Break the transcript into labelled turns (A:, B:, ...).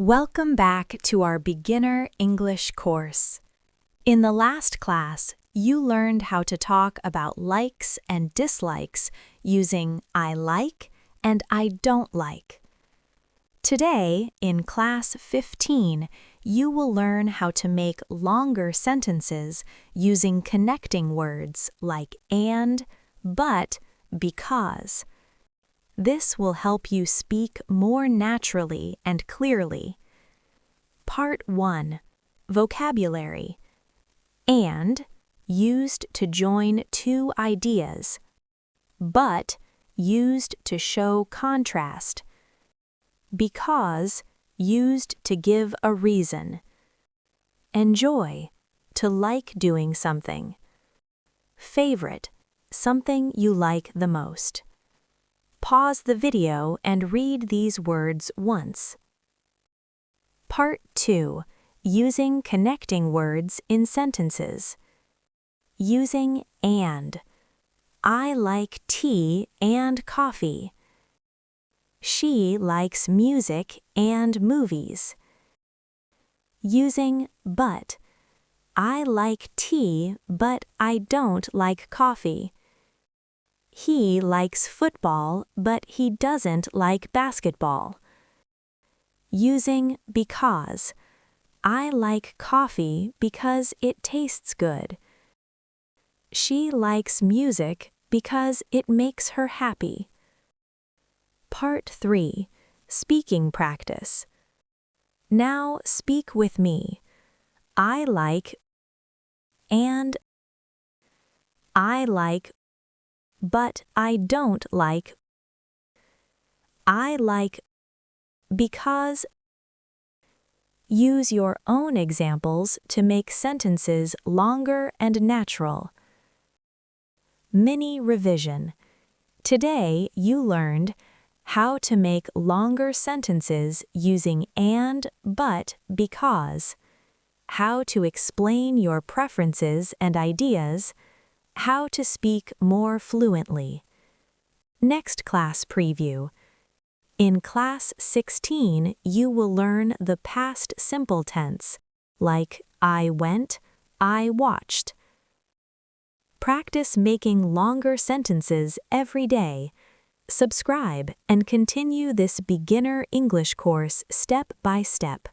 A: Welcome back to our beginner English course. In the last class, you learned how to talk about likes and dislikes using I like and I don't like. Today, in class 15, you will learn how to make longer sentences using connecting words like and, but, because. This will help you speak more naturally and clearly. Part 1. Vocabulary. And, used to join two ideas. But, used to show contrast. Because, used to give a reason. Enjoy, to like doing something. Favorite, something you like the most. Pause the video and read these words once. Part 2. Using connecting words in sentences. Using and. I like tea and coffee. She likes music and movies. Using but. I like tea, but I don't like coffee. He likes football, but he doesn't like basketball. Using because. I like coffee because it tastes good. She likes music because it makes her happy. Part 3. Speaking practice. Now speak with me. I like and I like but I don't like. I like because. Use your own examples to make sentences longer and natural. Mini revision. Today you learned how to make longer sentences using and, but, because, how to explain your preferences and ideas, how to speak more fluently. Next class preview. In class 16, you will learn the past simple tense, like I went, I watched. Practice making longer sentences every day. Subscribe and continue this beginner English course step by step.